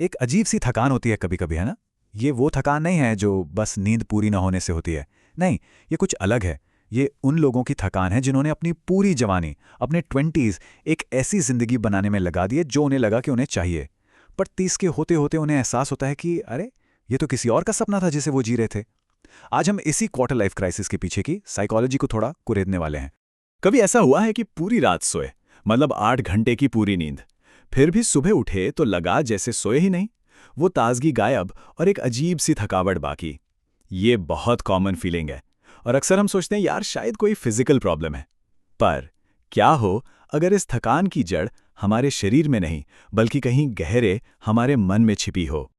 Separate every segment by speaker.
Speaker 1: एक अजीब सी थकान होती है कभी कभी, है ना। ये वो थकान नहीं है जो बस नींद पूरी न होने से होती है। नहीं, ये कुछ अलग है। ये उन लोगों की थकान है जिन्होंने अपनी पूरी जवानी, अपने 20s एक ऐसी जिंदगी बनाने में लगा दी है जो उन्हें लगा कि उन्हें चाहिए। पर 30 के होते होते उन्हें एहसास होता है कि अरे, ये तो किसी और का सपना था जिसे वो जी रहे थे। आज हम इसी क्वार्टर लाइफ क्राइसिस के पीछे की साइकोलॉजी को थोड़ा कुरेदने वाले हैं।
Speaker 2: कभी ऐसा हुआ है कि पूरी रात सोए, मतलब 8 घंटे की पूरी नींद, फिर भी सुबह उठे तो लगा जैसे सोए ही नहीं। वो ताजगी गायब और एक अजीब सी थकावट बाकी। ये बहुत कॉमन फीलिंग है और अक्सर हम सोचते हैं यार शायद कोई फिजिकल प्रॉब्लम है। पर क्या हो अगर इस थकान की जड़ हमारे शरीर में नहीं बल्कि कहीं गहरे हमारे मन में छिपी हो।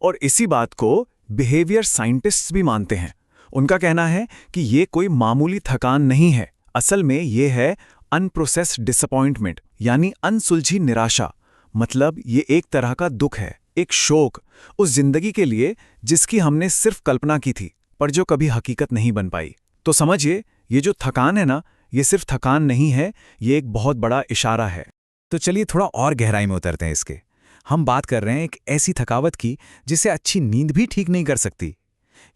Speaker 2: और इसी बात को बिहेवियर साइंटिस्ट्स भी मानते हैं। उनका कहना है कि ये कोई मामूली थकान नहीं है, असल में ये है अनप्रोसेस्ड डिसअपॉइंटमेंट, यानी अनसुलझी निराशा। मतलब ये एक तरह का दुख है, एक शोक उस जिंदगी के लिए जिसकी हमने सिर्फ कल्पना की थी पर जो कभी हकीकत नहीं बन पाई। तो समझिए, ये जो थकान है ना, ये सिर्फ थकान नहीं है, ये एक बहुत बड़ा इशारा है।
Speaker 1: तो चलिए थोड़ा और गहराई में उतरते हैं इसके। हम बात कर रहे हैं एक ऐसी थकावट की जिसे अच्छी नींद भी ठीक नहीं कर सकती।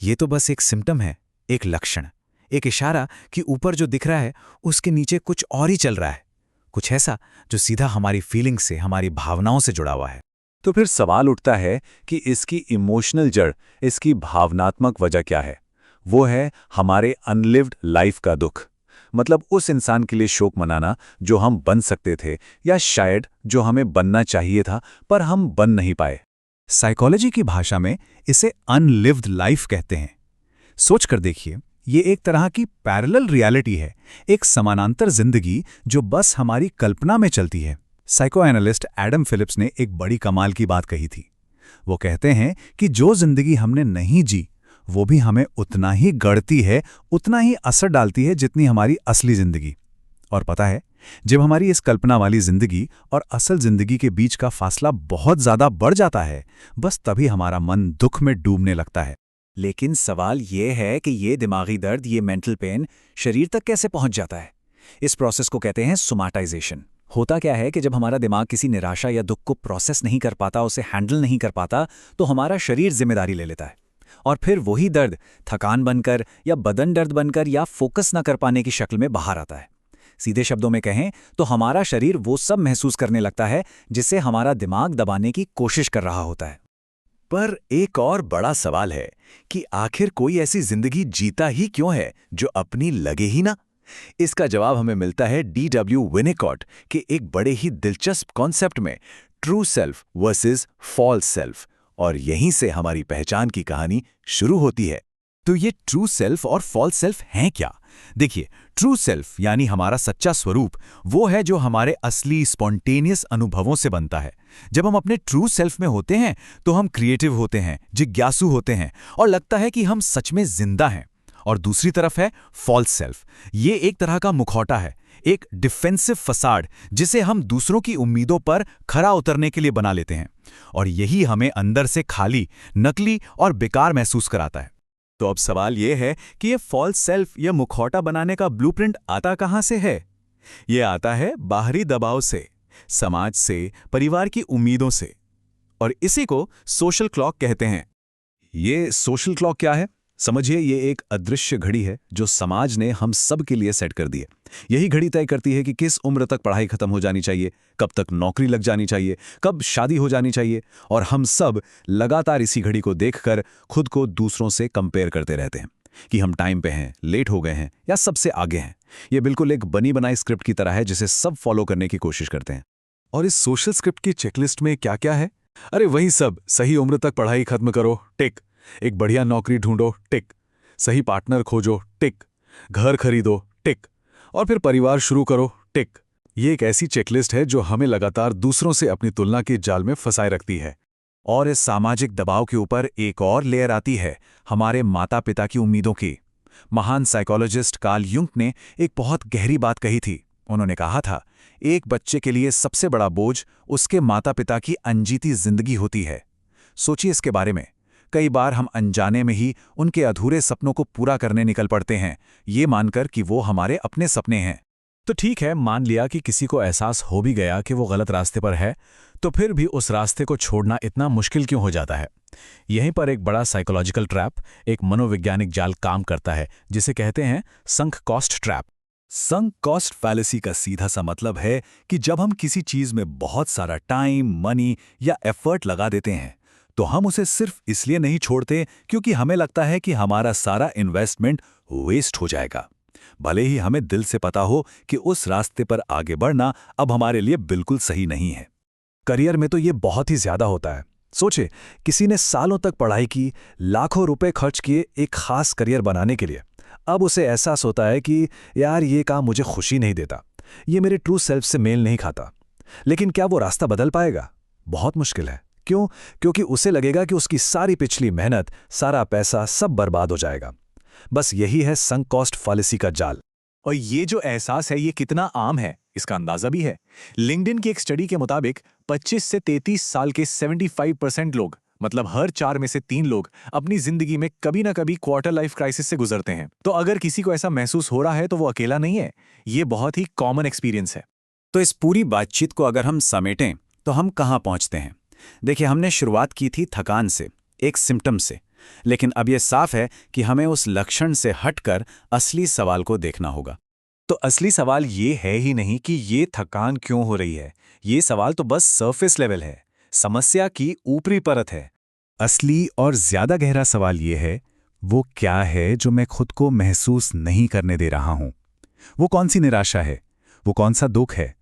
Speaker 1: ये तो बस एक सिम्टम है, एक लक्षण, एक इशारा कि ऊपर जो दिख रहा है उसके नीचे कुछ और ही चल रहा है। कुछ ऐसा जो सीधा हमारी फीलिंग से, हमारी भावनाओं से जुड़ा हुआ है।
Speaker 2: तो फिर सवाल उठता है कि इसकी इमोशनल जड़, इसकी भावनात्मक वजह क्या है। वो है हमारे अनलिव्ड लाइफ का दुख। मतलब उस इंसान के लिए शोक मनाना जो हम बन सकते थे, या शायद जो हमें बनना चाहिए था पर हम बन नहीं पाए।
Speaker 1: साइकोलॉजी की भाषा में इसे अनलिव्ड लाइफ कहते हैं। सोच कर देखिए, ये एक तरह की पैरेलल रियलिटी है, एक समानांतर जिंदगी जो बस हमारी कल्पना में चलती है। साइको एनालिस्ट एडम फिलिप्स ने एक बड़ी कमाल की बात कही थी। वो कहते हैं कि जो जिंदगी हमने नहीं जी वो भी हमें उतना ही गढ़ती है, उतना ही असर डालती है जितनी हमारी असली जिंदगी। और पता है, जब हमारी इस कल्पना वाली जिंदगी और असल जिंदगी के बीच का फासला बहुत ज्यादा बढ़ जाता है, बस तभी हमारा मन दुख में डूबने लगता है। लेकिन सवाल ये है कि ये दिमागी दर्द, ये मेंटल पेन शरीर तक कैसे पहुंच जाता है। इस प्रोसेस को कहते हैं सोमाटाइजेशन। होता क्या है कि जब हमारा दिमाग किसी निराशा या दुख को प्रोसेस नहीं कर पाता, उसे हैंडल नहीं कर पाता, तो हमारा शरीर जिम्मेदारी ले लेता है। और फिर वही दर्द थकान बनकर या बदन दर्द बनकर या फोकस न कर पाने की शक्ल में बाहर आता है। सीधे शब्दों में कहें तो हमारा शरीर वो सब महसूस करने लगता है जिसे हमारा दिमाग दबाने की कोशिश कर रहा होता है।
Speaker 2: पर एक और बड़ा सवाल है कि आखिर कोई ऐसी जिंदगी जीता ही क्यों है जो अपनी लगे ही ना। इसका जवाब हमें मिलता है D.W. विनिकॉट के एक बड़े ही दिलचस्प कॉन्सेप्ट में, true self versus false self. और यहीं से हमारी पहचान की कहानी शुरू होती है।
Speaker 1: तो ये ट्रू सेल्फ और फॉल्स सेल्फ हैं क्या? देखिए, ट्रू सेल्फ यानी हमारा सच्चा स्वरूप वो है जो हमारे असली स्पॉन्टेनियस अनुभवों से बनता है। जब हम अपने ट्रू सेल्फ में होते हैं तो हम क्रिएटिव होते हैं, जिज्ञासु होते हैं और लगता है कि हम सच में जिंदा हैं। और दूसरी तरफ है फॉल्स सेल्फ। ये एक तरह का मुखौटा है, एक डिफेंसिव फसाड जिसे हम दूसरों की उम्मीदों पर खरा उतरने के लिए बना लेते हैं। और यही हमें अंदर से खाली, नकली और बेकार महसूस कराता है। तो अब सवाल यह है कि ये फॉल्स सेल्फ या मुखौटा बनाने का ब्लूप्रिंट आता कहां से है? ये आता है बाहरी दबाव से, समाज से, परिवार की उम्मीदों से। और इसी को सोशल क्लॉक कहते हैं।
Speaker 2: ये सोशल क्लॉक क्या है? समझिए, ये एक अदृश्य घड़ी है जो समाज ने हम सब के लिए सेट कर दी है। यही घड़ी तय करती है कि किस उम्र तक पढ़ाई खत्म हो जानी चाहिए, कब तक नौकरी लग जानी चाहिए, कब शादी हो जानी चाहिए। और हम सब लगातार इसी घड़ी को देखकर खुद को दूसरों से कंपेयर करते रहते हैं कि हम टाइम पे हैं, लेट हो गए हैं या सबसे आगे हैं। ये बिल्कुल एक बनी बनाई स्क्रिप्ट की तरह है जिसे सब फॉलो करने की कोशिश करते हैं।
Speaker 3: और इस सोशल स्क्रिप्ट की चेकलिस्ट में क्या क्या है? अरे वही सब, सही उम्र तक पढ़ाई खत्म करो, टिक। एक बढ़िया नौकरी ढूंढो, टिक। सही पार्टनर खोजो, टिक। घर खरीदो, टिक। और फिर परिवार शुरू करो, टिक। ये एक ऐसी चेकलिस्ट है जो हमें लगातार दूसरों से अपनी तुलना के जाल में फंसाए रखती है।
Speaker 1: और इस सामाजिक दबाव के ऊपर एक और लेयर आती है हमारे माता पिता की उम्मीदों की। महान साइकोलॉजिस्ट कार्ल युंग ने एक बहुत गहरी बात कही थी। उन्होंने कहा था, एक बच्चे के लिए सबसे बड़ा बोझ उसके माता पिता की अनजीती जिंदगी होती है। सोचिए इसके बारे में। कई बार हम अनजाने में ही उनके अधूरे सपनों को पूरा करने निकल पड़ते हैं, ये मानकर कि वो हमारे अपने सपने हैं।
Speaker 3: तो ठीक है, मान लिया कि किसी को एहसास हो भी गया कि वो गलत रास्ते पर है, तो फिर भी उस रास्ते को छोड़ना इतना मुश्किल क्यों हो जाता है? यहीं पर एक बड़ा साइकोलॉजिकल ट्रैप, एक मनोवैज्ञानिक जाल काम करता है, जिसे कहते हैं sunk cost trap.
Speaker 1: Sunk cost fallacy का सीधा सा मतलब है कि जब हम किसी चीज में बहुत सारा टाइम, मनी या एफर्ट लगा देते हैं, तो हम उसे सिर्फ इसलिए नहीं छोड़ते क्योंकि हमें लगता है कि हमारा सारा इन्वेस्टमेंट वेस्ट हो जाएगा, भले ही हमें दिल से पता हो कि उस रास्ते पर आगे बढ़ना अब हमारे लिए बिल्कुल सही नहीं है।
Speaker 3: करियर में तो ये बहुत ही ज्यादा होता है। सोचे, किसी ने सालों तक पढ़ाई की, लाखों रुपए खर्च किए एक खास करियर बनाने के लिए। अब उसे एहसास होता है कि यार ये काम मुझे खुशी नहीं देता, ये मेरे ट्रू सेल्फ से मेल नहीं खाता। लेकिन क्या वो रास्ता बदल पाएगा? बहुत मुश्किल है। क्यों? क्योंकि उसे लगेगा कि उसकी सारी पिछली मेहनत, सारा पैसा सब बर्बाद हो जाएगा। बस यही है संक कॉस्ट फैलेसी का जाल।
Speaker 2: और ये जो एहसास है ये कितना आम है इसका अंदाजा भी है। लिंक्डइन की एक स्टडी के मुताबिक 25 से 33 साल के 75% लोग, मतलब हर 4 में से 3 लोग अपनी जिंदगी में कभी ना कभी क्वार्टर लाइफ क्राइसिस से गुजरते हैं। तो अगर किसी को ऐसा महसूस हो रहा है तो वो अकेला नहीं है, ये बहुत ही कॉमन एक्सपीरियंस है।
Speaker 1: तो इस पूरी बातचीत को अगर हम समेटें तो हम कहाँ पहुँचते हैं? देखिए, हमने शुरुआत की थी थकान से, एक सिम्टम से, लेकिन अब यह साफ है कि हमें उस लक्षण से हटकर असली सवाल को देखना होगा।
Speaker 3: तो असली सवाल ये है ही नहीं कि ये थकान क्यों हो रही है, ये सवाल तो बस सरफेस लेवल है, समस्या की ऊपरी परत है।
Speaker 1: असली और ज्यादा गहरा सवाल ये है, वो क्या है जो मैं खुद को महसूस नहीं करने दे रहा हूं? वो कौन सी निराशा है? वो कौन सा दुख है?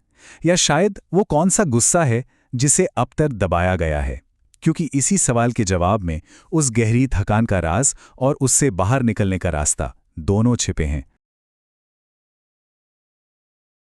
Speaker 1: या शायद वो कौन सा गुस्सा है जिसे अब तक दबाया गया है? क्योंकि इसी सवाल के जवाब में उस गहरी थकान का राज और उससे बाहर निकलने का रास्ता दोनों छिपे हैं।